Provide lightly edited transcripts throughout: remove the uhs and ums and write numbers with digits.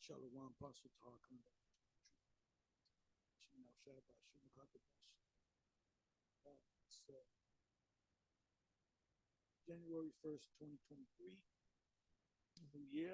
Shalom, Apostle Tarkan. It's January 1st, 2023, New Year.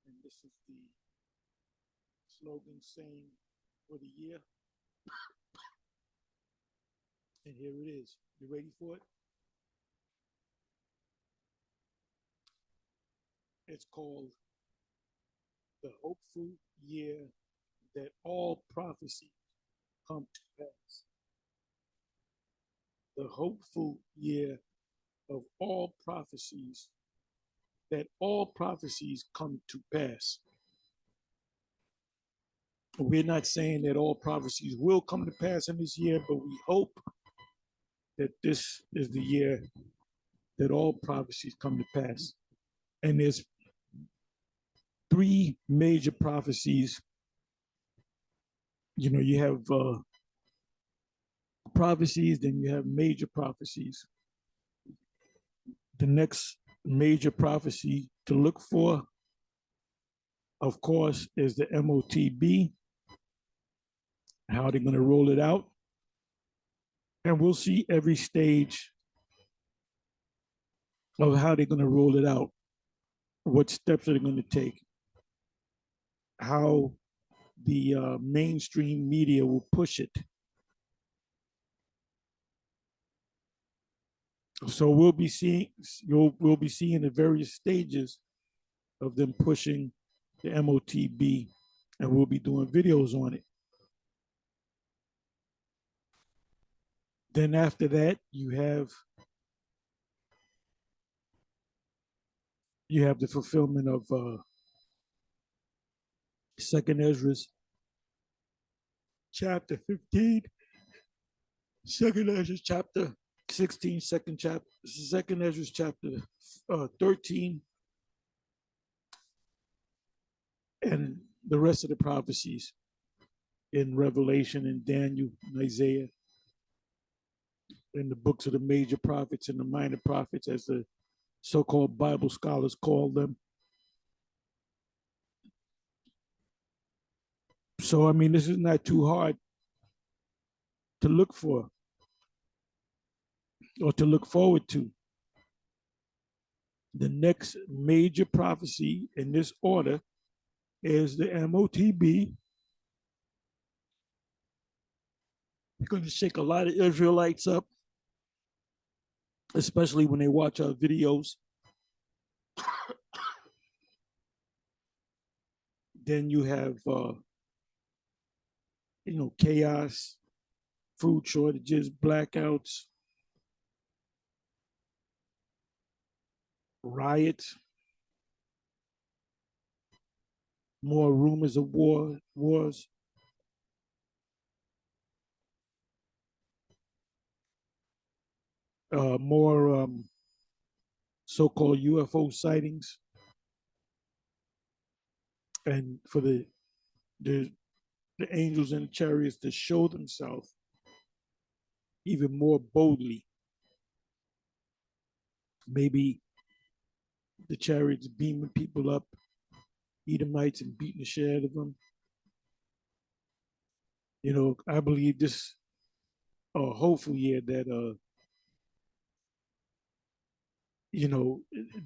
And this is the slogan saying for the year. And here it is. You ready for it? It's called the hopeful year that all prophecies come to pass. The hopeful year of all prophecies, that all prophecies come to pass. We're not saying that all prophecies will come to pass in this year, but we hope that this is the year that all prophecies come to pass. And there's three major prophecies. You know, you have prophecies, then you have major prophecies. The next major prophecy to look for, of course, is the MOTB, how they're going to roll it out. And we'll see every stage of how they're going to roll it out, what steps are they going to take, how the mainstream media will push it. So we'll be seeing the various stages of them pushing the MOTB, and we'll be doing videos on it. Then after that, you have the fulfillment of 2nd Ezra's chapter 15, 2nd Ezra's chapter 16, 2nd Ezra's chapter 13, and the rest of the prophecies in Revelation and Daniel and Isaiah, in the books of the major prophets and the minor prophets, as the so-called Bible scholars call them. So, I mean, this is not too hard to look for or to look forward to. The next major prophecy in this order is the MOTB. It's going to shake a lot of Israelites up, especially when they watch our videos. Then you have, chaos, food shortages, blackouts, riots, more rumors of wars. More so-called UFO sightings, and for the angels and the chariots to show themselves even more boldly. Maybe the chariots beaming people up, Edomites, and beating the shit out of them. You know, I believe this hopeful year that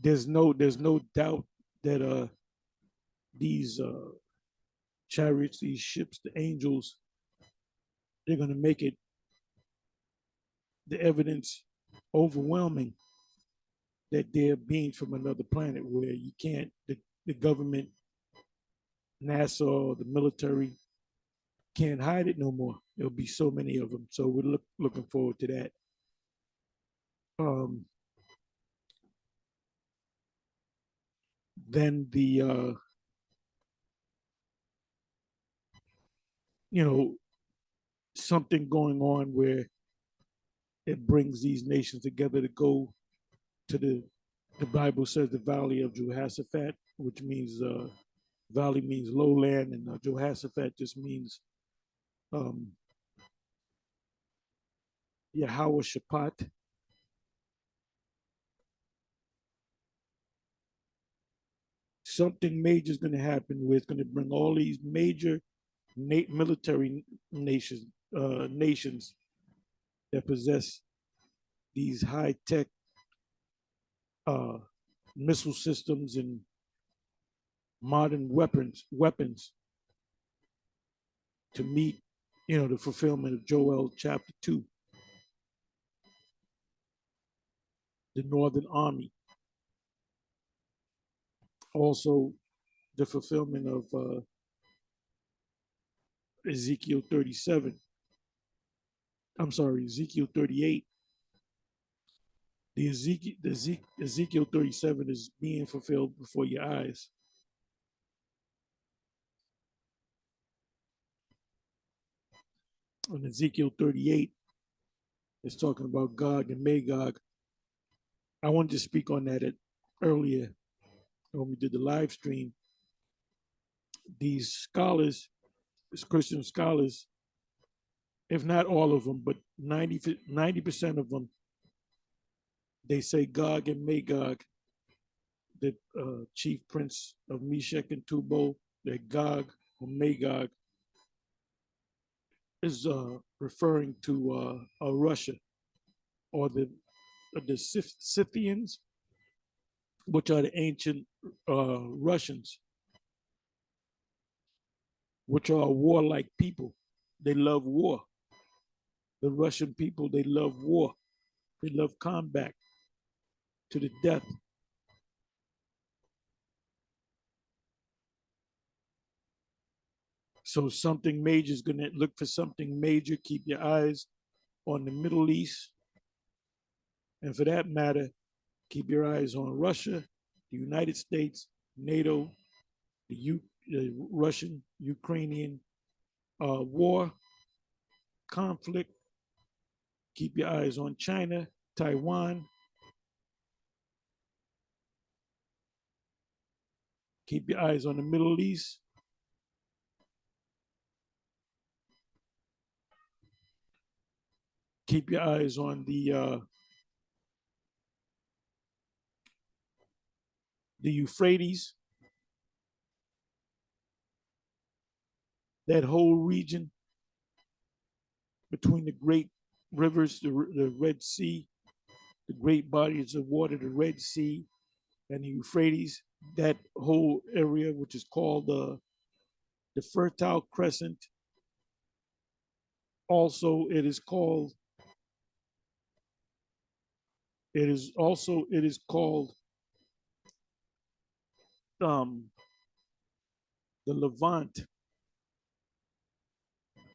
there's no doubt that these chariots, these ships, the angels, they're going to make it, the evidence overwhelming that they're beings from another planet, where you can't, the government, NASA, or the military can't hide it no more. There'll be so many of them. So we're looking forward to that. Then the something going on where it brings these nations together to go to the Bible says the Valley of Jehoshaphat, which means valley means lowland, and Jehoshaphat just means Yahweh Shaphat. something major is going to happen where it's going to bring all these major military nations that possess these high-tech uh, missile systems and modern weapons to meet, the fulfillment of Joel chapter 2, the Northern Army. Also, the fulfillment of Ezekiel 37. I'm sorry, Ezekiel 38. The Ezekiel 37 is being fulfilled before your eyes. And Ezekiel 38 is talking about Gog and Magog. I wanted to speak on that earlier when we did the live stream. These scholars, these Christian scholars, if not all of them, but 90% of them, they say Gog and Magog, the chief prince of Meshach and Tubal, that Gog or Magog is referring to Russia, or the Scythians, which are the ancient Russians, which are a warlike people. They love war. The Russian people, they love war. They love combat to the death. So something major is going to look for something major. Keep your eyes on the Middle East. And for that matter, keep your eyes on Russia, the United States, NATO, the Russian-Ukrainian war, conflict. Keep your eyes on China, Taiwan. Keep your eyes on the Middle East. Keep your eyes on the Euphrates, that whole region between the great rivers, the Red Sea, the great bodies of water, the Red Sea, and the Euphrates, that whole area, which is called the Fertile Crescent. Also, it is called the Levant.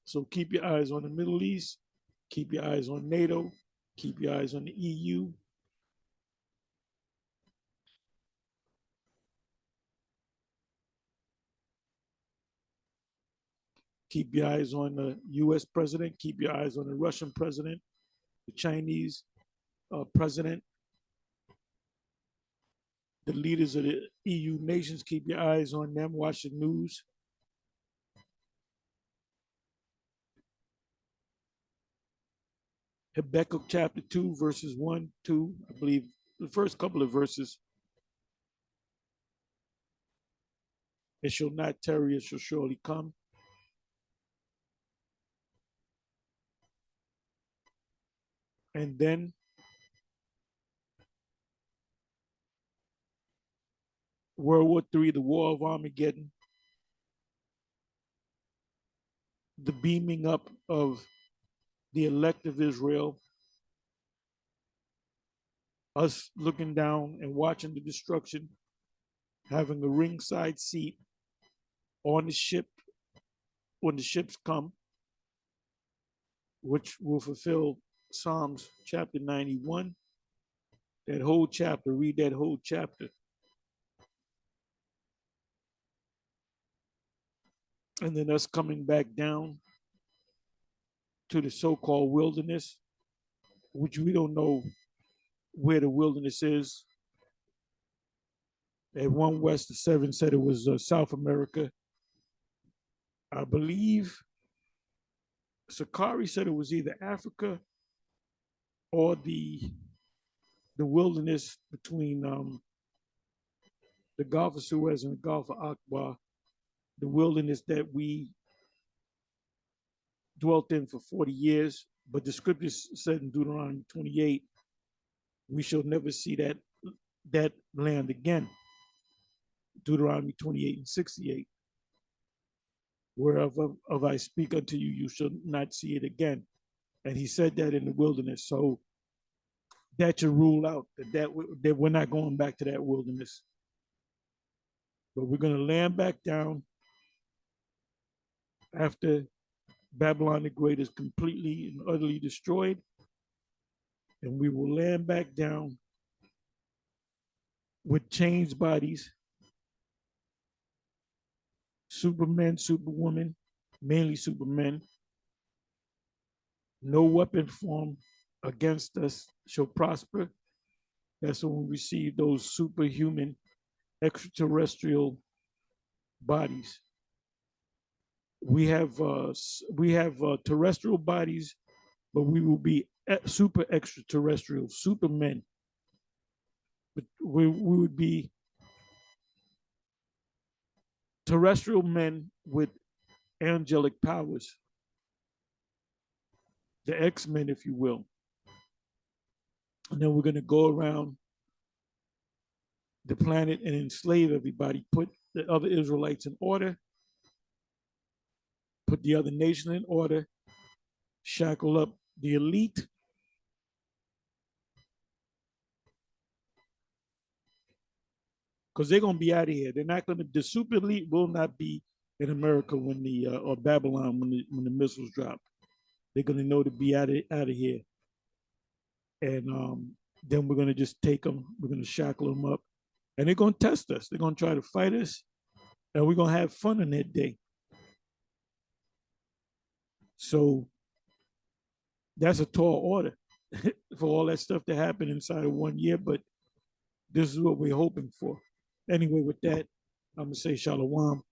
So keep your eyes on the Middle East, keep your eyes on NATO, keep your eyes on the EU. Keep your eyes on the US president, keep your eyes on the Russian president, the Chinese president, the leaders of the EU nations, keep your eyes on them, watch the news. Habakkuk chapter 2, verses 1, 2, I believe the first couple of verses. It shall not tarry, it shall surely come. And then World War III, the War of Armageddon, the beaming up of the elect of Israel, us looking down and watching the destruction, having a ringside seat on the ship when the ships come, which will fulfill Psalms chapter 91. That whole chapter, read that whole chapter. And then us coming back down to the so-called wilderness, which we don't know where the wilderness is. At one West, the 7 said it was South America. I believe Sakari said it was either Africa or the wilderness between the Gulf of Suez and the Gulf of Aqaba, the wilderness that we dwelt in for 40 years. But the scriptures said in Deuteronomy 28, we shall never see that land again. Deuteronomy 28 and 68. Wherever of I speak unto you, you shall not see it again. And he said that in the wilderness. So that should rule out that we're not going back to that wilderness. But we're going to land back down after Babylon the Great is completely and utterly destroyed. And we will land back down with changed bodies, supermen, superwomen, mainly supermen. No weapon formed against us shall prosper. That's when we receive those superhuman extraterrestrial bodies. We have terrestrial bodies, but we will be super extraterrestrial, supermen. But we would be terrestrial men with angelic powers, the X-Men, if you will. And then we're going to go around the planet and enslave everybody, put the other Israelites in order, put the other nation in order, shackle up the elite, because they're going to be out of here. They're not going to, the super elite will not be in America when the, or Babylon when the missiles drop. They're going to know to be out of here. And then we're going to just take them, we're going to shackle them up, and they're going to test us. They're going to try to fight us, and we're going to have fun on that day. So that's a tall order for all that stuff to happen inside of 1 year, but this is what we're hoping for. Anyway, with that, I'm going to say shalom.